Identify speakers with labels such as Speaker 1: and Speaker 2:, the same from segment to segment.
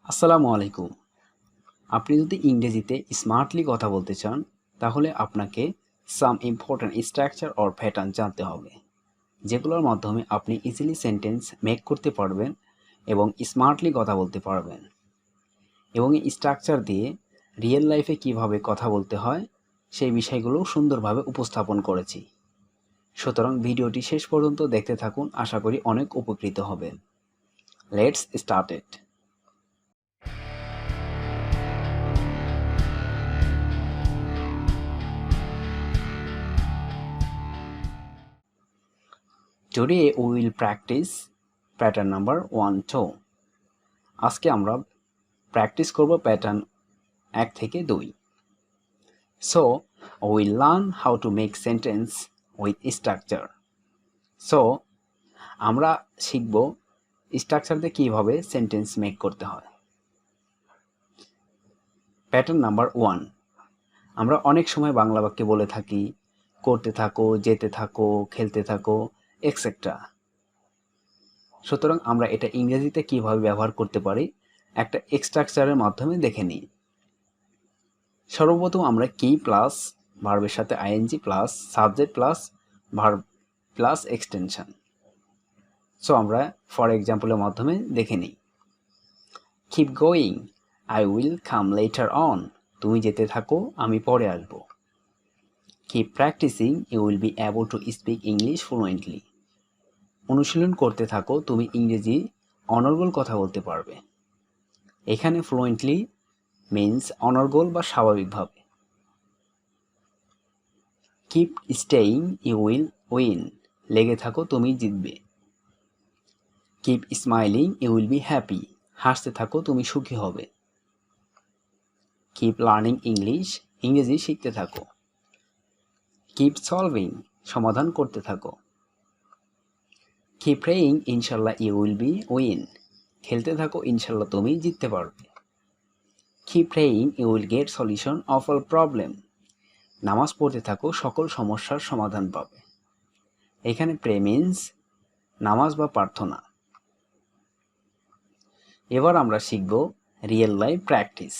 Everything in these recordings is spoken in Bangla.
Speaker 1: আসসালামু আলাইকুম। আপনি যদি ইংরেজিতে স্মার্টলি কথা বলতে চান, তাহলে আপনাকে some important structure or pattern জানতে হবে, যেগুলোর মাধ্যমে আপনি ইজিলি সেন্টেন্স মেক করতে পারবেন এবং স্মার্টলি কথা বলতে পারবেন। এবং এই স্ট্রাকচার দিয়ে রিয়েল লাইফে কিভাবে কথা বলতে হয়, সেই বিষয়গুলো সুন্দরভাবে উপস্থাপন করেছি। সুতরাং ভিডিওটি শেষ পর্যন্ত দেখতে থাকুন, আশা করি অনেক উপকৃত হবেন। Let's start it. Today we will practice pattern number 1-2. আজকে আমরা প্র্যাকটিস করব প্যাটার্ন 1 থেকে 2। So we will learn how to make sentence with structure. So আমরা শিখব স্ট্রাকচার দিয়ে কিভাবে সেন্টেন্স মেক করতে হয়। প্যাটার্ন নাম্বার 1, আমরা অনেক সময় বাংলা বাক্যে বলে থাকি করতে থাকো, যেতে থাকো, খেলতে থাকো, এক্সেট্রা। সুতরাং আমরা এটা ইংরেজিতে কিভাবে ব্যবহার করতে পারি একটা স্ট্রাকচারের মাধ্যমে দেখে নিই। সর্বপ্রথম আমরা কি প্লাস ভার্বের সাথে ING plus subject plus verb plus extension. So আমরা ফর এক্সাম্পলের মাধ্যমে দেখে নিই। Keep going, I will come later on, তুমি যেতে থাকো, আমি পরে আসবো। Keep practising, you will be able to speak English fluently, অনুশীলন করতে থাকো, তুমি ইংরেজি অনর্গল কথা বলতে পারবে। এখানে ফ্লুয়েন্টলি মিন্স অনর্গল বা স্বাভাবিকভাবে। Keep staying, you will win, লেগে থাকো, তুমি জিতবে। Keep smiling, you will be happy, হাসতে থাকো, তুমি সুখী হবে। কিপ লার্নিং ইংলিশ, ইংরেজি শিখতে থাকো। কিপ সলভিং, সমাধান করতে থাকো। কিপ প্রেয়িং, ইনশাল্লাহ ইউ উইল বি উইন, খেলতে থাকো, ইনশাল্লাহ তুমি জিততে পারবে। Keep praying, you will get solution of all problem, নামাজ পড়তে থাকো, সকল সমস্যার সমাধান পাবে। এখানে প্রে মিন্স নামাজ বা প্রার্থনা। এবার আমরা শিখব real life practice.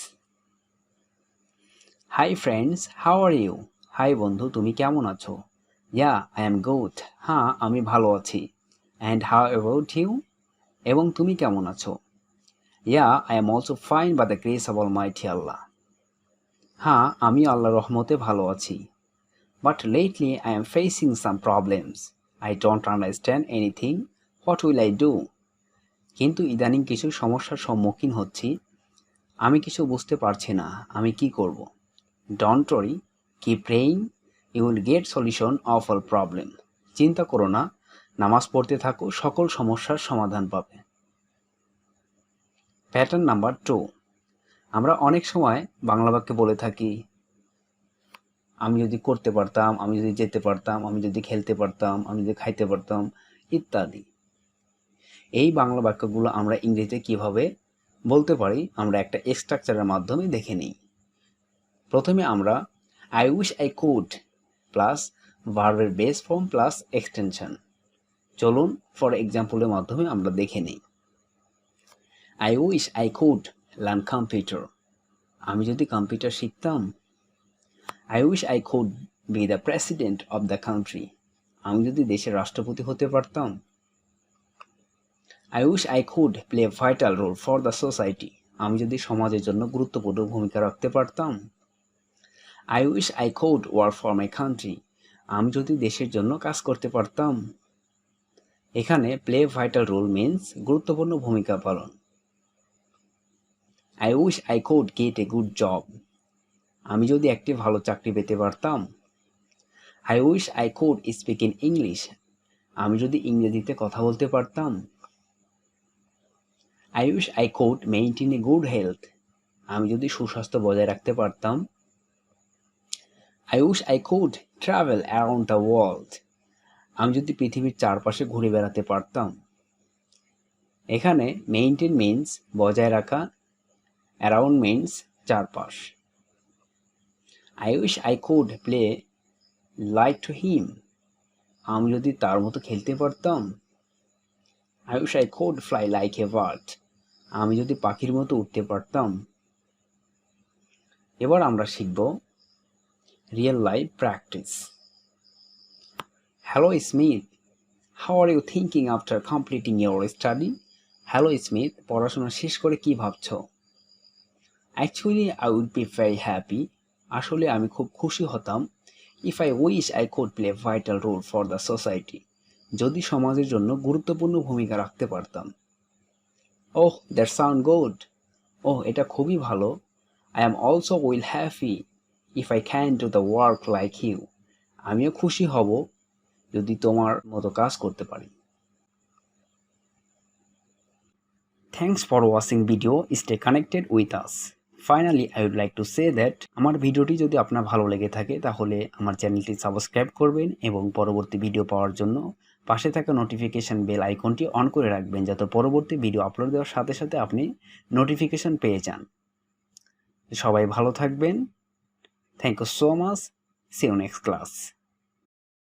Speaker 1: Hi friends, how are you, হাই বন্ধু, তুমি কেমন আছো? ইয়া, আই এম গুড, হ্যাঁ আমি ভালো আছি। অ্যান্ড হাউ অ্যাবাউট ইউ, এবং তুমি কেমন আছো? Yeah, I am also fine by the grace of almighty Allah, হ্যাঁ আমি আল্লাহর রহমতে ভালো আছি। But lately I am facing some problems, I don't understand anything, what will I do, কিন্তু ইদানিং কিছু সমস্যার সম্মুখীন হচ্ছি, আমি কিছু বুঝতে পারছি না, আমি কি করব। Don't worry, keep praying, you will get solution of all problem, চিন্তা করো না, নামাজ পড়তে থাকো, সকল সমস্যার সমাধান পাবে। প্যাটার্ন নাম্বার 2, আমরা অনেক সময় বাংলা বাক্যে বলে থাকি আমি যদি করতে পারতাম, আমি যদি যেতে পারতাম, আমি যদি খেলতে পারতাম, আমি যদি খাইতে পারতাম, ইত্যাদি। এই বাংলা বাক্যগুলো আমরা ইংরেজিতে কিভাবে বলতে পারি আমরা একটা স্ট্রাকচারের মাধ্যমে দেখে নিই। প্রথমে আমরা I wish I could plus ভার্বের বেস ফর্ম প্লাস এক্সটেনশন। চলুন ফর এক্সাম্পলের মাধ্যমে আমরা দেখে নিই। I wish I could learn computer, আমি যদি কম্পিউটার শিখতাম। I wish I could be the president of the country, আমি যদি দেশের রাষ্ট্রপতি হতে পারতাম। I wish I could play a vital role for the society, আমি যদি সমাজের জন্য গুরুত্বপূর্ণ ভূমিকা রাখতে পারতাম। I wish I could work for my country, আমি যদি দেশের জন্য কাজ করতে পারতাম। এখানে প্লে ভাইটাল রোল মিন্স গুরুত্বপূর্ণ ভূমিকা পালন। I wish I could get a good job, আমি যদি একটি ভালো চাকরি পেতে পারতাম। I wish I could speak in English, আমি যদি ইংরেজিতে কথা বলতে পারতাম। I wish I could maintain a good health, আমি যদি সুস্বাস্থ্য বজায় রাখতে পারতাম। I wish I could travel around the world, আমি যদি পৃথিবীর চারপাশে ঘুরে বেড়াতে পারতাম। এখানে মেইনটেইন মিন্স বজায় রাখা, অ্যারাউন্ড মিন্স চারপাশ। I wish I could play like to him, আমি যদি তার মতো খেলতে পারতাম। I wish I could fly like a bird, আমি যদি পাখির মতো উঠতে পারতাম। এবার আমরা শিখব real life practice. Hello Smith, how are you thinking after completing your study? Hello Smith, পড়াশোনা শেষ করে কি ভাবছো? Actually I would be very happy, আসলে আমি খুব খুশি হতাম, if I wish I could play vital role for the society, যদি সমাজের জন্য গুরুত্বপূর্ণ ভূমিকা রাখতে পারতাম। ওহ, দ্যাট সাউন্ড গুড, ওহ এটা খুবই ভালো। I am also will happy if I can do the work like you, আমিও খুশি হব যদি তোমার মতো কাজ করতে পারি। Thanks for watching video, stay connected with us. Finally I would like to say that আমার ভিডিওটি যদি আপনার ভালো লেগে থাকে তাহলে আমার চ্যানেলটি সাবস্ক্রাইব করবেন এবং পরবর্তী ভিডিও পাওয়ার জন্য পাশে থাকা নোটিফিকেশন বেল আইকনটি অন করে রাখবেন, যাতে পরবর্তী ভিডিও আপলোড দেওয়ার সাথে সাথে আপনি নোটিফিকেশন পেয়ে যান। সবাই ভালো থাকবেন। Thank you so much. See you next class.